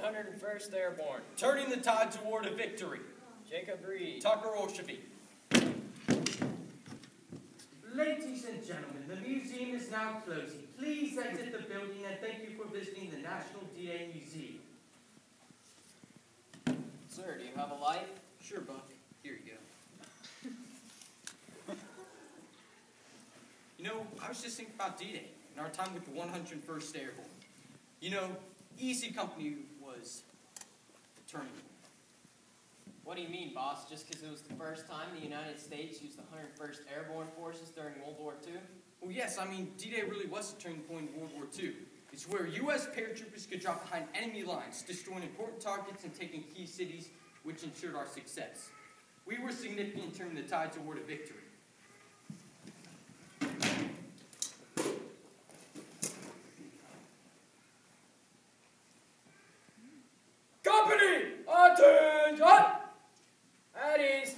101st Airborne. Turning the tide toward a victory. Jacob Reed. Tucker Olshavy. Ladies and gentlemen, the museum is now closing. Please exit the building and thank you for visiting the National D-Day Museum. Sir, do you have a light? Sure, Buck. Here you go. You know, I was just thinking about D-Day and our time with the 101st Airborne. You know, Easy Company was the turning point. What do you mean, boss? Just because it was the first time the United States used the 101st Airborne Forces during World War II? Well, yes, I mean, D-Day really was the turning point in World War II. It's where U.S. paratroopers could drop behind enemy lines, destroying important targets and taking key cities, which ensured our success. We were significant in turning the tide toward a victory. Company! Attention! At ease.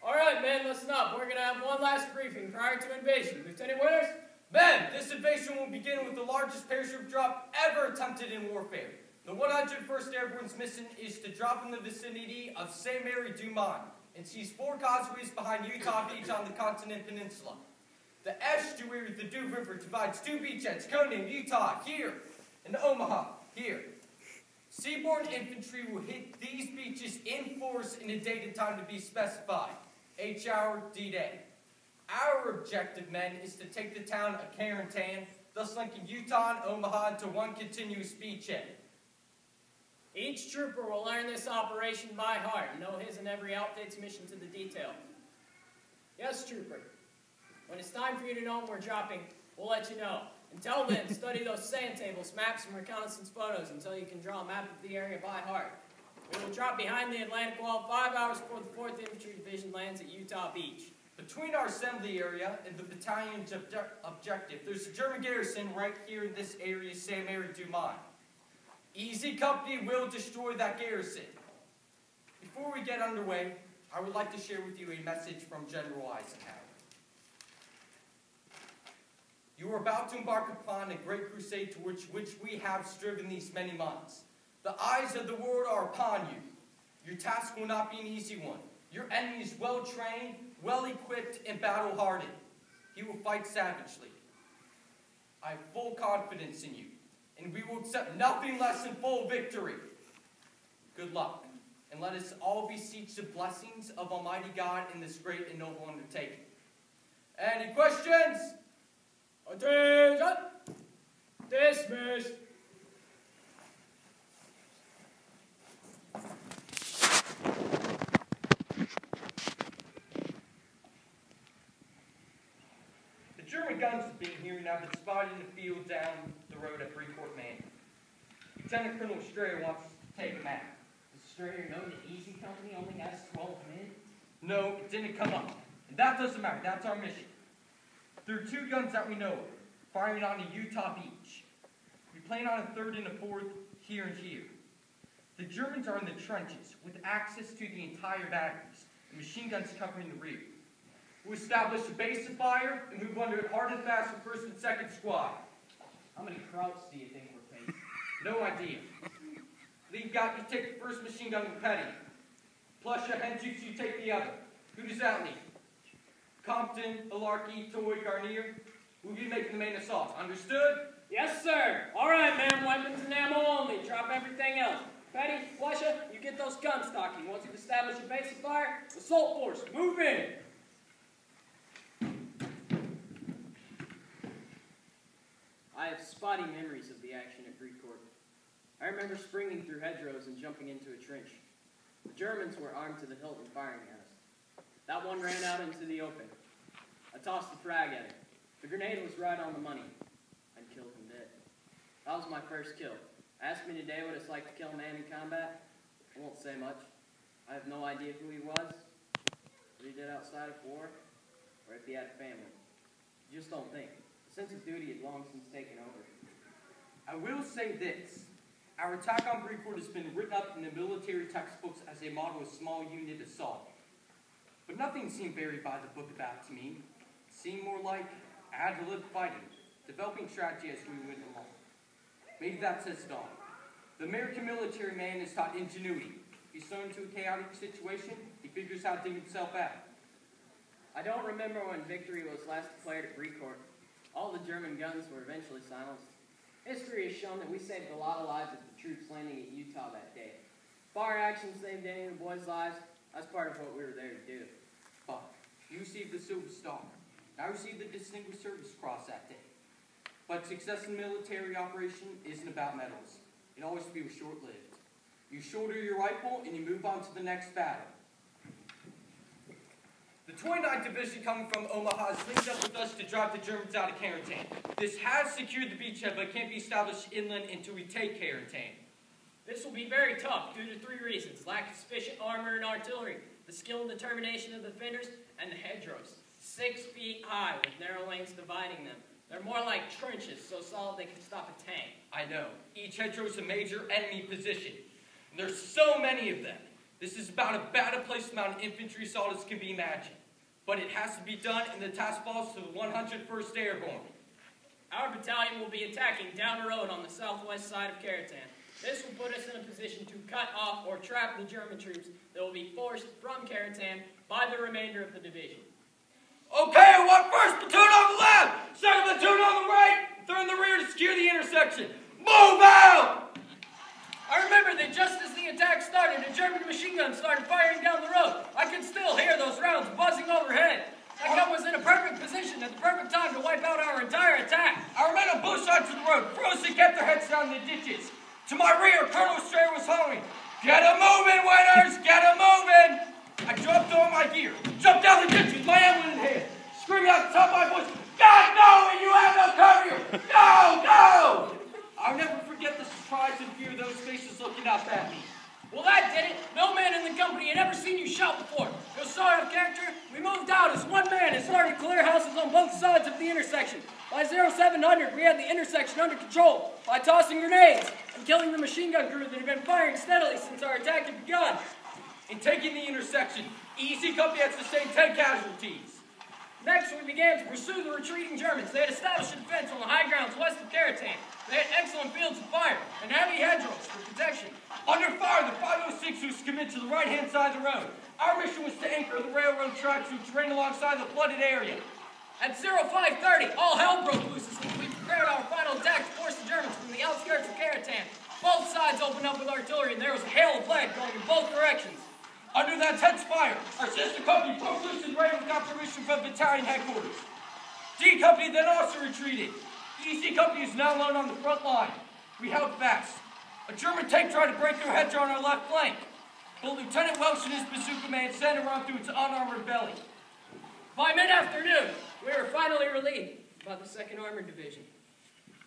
All right, men, listen up. We're going to have one last briefing prior to invasion. Lieutenant Winters? Men, this invasion will begin with the largest parachute drop ever attempted in warfare. The 101st Airborne's mission is to drop in the vicinity of St. Mary du Mont and seize 4 causeways behind Utah Beach on the continent peninsula. The estuary of the Dew River divides 2 beachheads, codenamed Utah here and Omaha here. Seaborne infantry will hit these beaches in force in a date and time to be specified. H-hour D-Day. Our objective, men, is to take the town of Carentan, thus linking Utah and Omaha into one continuous beachhead. Each trooper will learn this operation by heart and know his and every outfit's mission to the detail. Yes, trooper. When it's time for you to know when we're dropping, we'll let you know. Until then, study those sand tables, maps, and reconnaissance photos until you can draw a map of the area by heart. We will drop behind the Atlantic Wall 5 hours before the 4th Infantry Division lands at Utah Beach. Between our assembly area and the battalion's objective, there's a German garrison right here in this area, St. Mary du Mont. Easy Company will destroy that garrison. Before we get underway, I would like to share with you a message from General Eisenhower. You are about to embark upon a great crusade towards which we have striven these many months. The eyes of the world are upon you. Your task will not be an easy one. Your enemy is well-trained, well-equipped, and battle-hardened. He will fight savagely. I have full confidence in you, and we will accept nothing less than full victory. Good luck, and let us all beseech the blessings of Almighty God in this great and noble undertaking. Any questions? Attention! Dismissed. The German guns have been here and have been spotted in the field down the road at Freeport, Maine. Lieutenant Colonel Strayer wants us to take a map. Does Strayer know the Easy Company only has 12 men? No, it didn't come up. And that doesn't matter. That's our mission. There are 2 guns that we know of, firing on the Utah Beach. We plan on a 3rd and a 4th here and here. The Germans are in the trenches with access to the entire batteries and machine guns covering the rear. We'll establish a base of fire and move under it hard and fast with 1st and 2nd squad. How many krauts do you think we're facing? No idea. Lee got you take the 1st machine gun with Petty. Plusha, Hendricks, you take the other. Who does that leave? Compton, Alarkey, Toy, Garnier. We'll be making the main assault. Understood? Yes, sir. All right, ma'am. Weapons and ammo only. Drop everything else. Petty, Plusha, you get those guns stocking. Once you've established your base of fire, assault force, move in. I have spotty memories of the action at Freeport. I remember springing through hedgerows and jumping into a trench. The Germans were armed to the hilt and firing at us. That one ran out into the open. I tossed a frag at him. The grenade was right on the money. I'd killed him dead. That was my first kill. Ask me today what it's like to kill a man in combat. I won't say much. I have no idea who he was, what he did outside of war, or if he had a family. You just don't think. The sense of duty had long since taken over. I will say this. Our attack on Freeport has been written up in the military textbooks as a model of small unit assault. But nothing seemed varied by the book about to me. It seemed more like ad-lib fighting, developing strategy as we went along. Maybe that says it all. The American military man is taught ingenuity. If he's thrown into a chaotic situation, he figures how to dig himself out. I don't remember when victory was last declared at Brecourt. All the German guns were eventually silenced. History has shown that we saved a lot of lives of the troops landing at Utah that day. If our actions saved any of the boys' lives, that's part of what we were there to do. But you received the Silver Star. I received the Distinguished Service Cross that day. But success in military operation isn't about medals. It always feels short-lived. You shoulder your rifle and you move on to the next battle. The 29th Division coming from Omaha is linked up with us to drive the Germans out of Carentan. This has secured the beachhead, but can't be established inland until we take Carentan. This will be very tough due to 3 reasons: lack of sufficient armor and artillery, the skill and determination of the defenders, and the hedgerows. 6 feet high with narrow lanes dividing them. They're more like trenches, so solid they can stop a tank. I know. Each hedgerow is a major enemy position. And there's so many of them. This is about as bad a place amount of infantry assault as can be imagined. But it has to be done, and the task falls to the 101st Airborne. Our battalion will be attacking down the road on the southwest side of Carentan. This will put us in a position to cut off or trap the German troops that will be forced from Carentan by the remainder of the division. Okay, I want 1st platoon on the left, 2nd platoon on the right, 3rd in the rear to secure the intersection. Move out! I remember that just as the attack started, a German machine gun started firing down the road. I could still hear those rounds buzzing overhead. That gun was in a perfect position at the perfect time to wipe out our entire attack. Our men on both sides of the road frozen, kept their heads down in the ditches. To my rear, Colonel Strayer was hollering, "Get 'em moving, winners! Get 'em moving!" I dropped all my gear, jumped down the ditch with my ammo in hand, screaming out the top of my voice, "God, no! And you have no cover here! Go! Go!" I'll never forget the surprise and fear of those faces looking up at me. Well, that did it. No man in the company had ever seen you shout before. It was so out of character, we moved out as one man and started to clear houses on both sides of the intersection. By 0700, we had the intersection under control by tossing grenades and killing the machine gun crew that had been firing steadily since our attack had begun. In taking the intersection, Easy Company had sustained 10 casualties. Next, we began to pursue the retreating Germans. They had established a defense on the high grounds west of Carentan. They had excellent fields of fire and heavy hedgerows for protection. Under fire, the 506 was committed to the right-hand side of the road. Our mission was to anchor the railroad tracks which ran alongside the flooded area. At 0530, all hell broke loose as we prepared our final attack to force the Germans from the outskirts of Carentan. Both sides opened up with artillery, and there was a hail of lead going in both directions. Under that tense fire, our sister company broke loose and ran without permission from battalion headquarters. D Company then also retreated. EC Company is now alone on the front line. We held fast. A German tank tried to break through a hedge on our left flank, but Lieutenant Welsh and his bazooka man sent it around through its unarmored belly. By mid-afternoon, we were finally relieved by the 2nd Armored Division,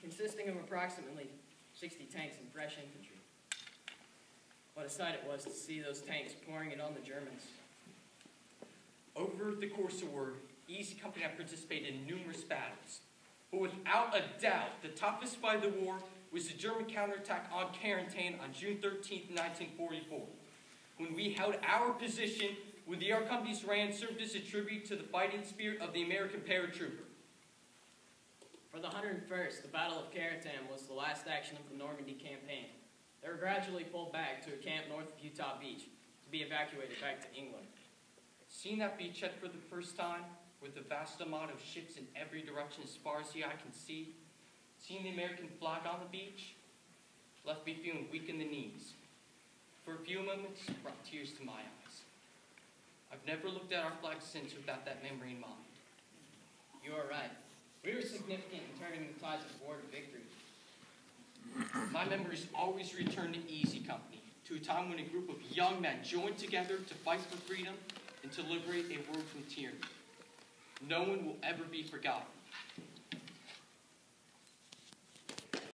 consisting of approximately 60 tanks and fresh infantry. What a sight it was to see those tanks pouring it on the Germans. Over the course of war, Easy Company had participated in numerous battles, but without a doubt, the toughest fight of the war was the German counterattack on Carentan on June 13, 1944, when we held our position where the air companies ran served as a tribute to the fighting spirit of the American paratrooper. For the 101st, the Battle of Carentan was the last action of the Normandy campaign. They were gradually pulled back to a camp north of Utah Beach to be evacuated back to England. Seeing that beachhead for the first time, with a vast amount of ships in every direction as far as the eye can see, seeing the American flag on the beach, left me feeling weak in the knees. For a few moments, brought tears to my eyes. I've never looked at our flag since without that memory in mind. You are right. We were significant in turning the tides of war to victory. My memories always return to Easy Company, to a time when a group of young men joined together to fight for freedom and to liberate a world from tyranny. No one will ever be forgotten.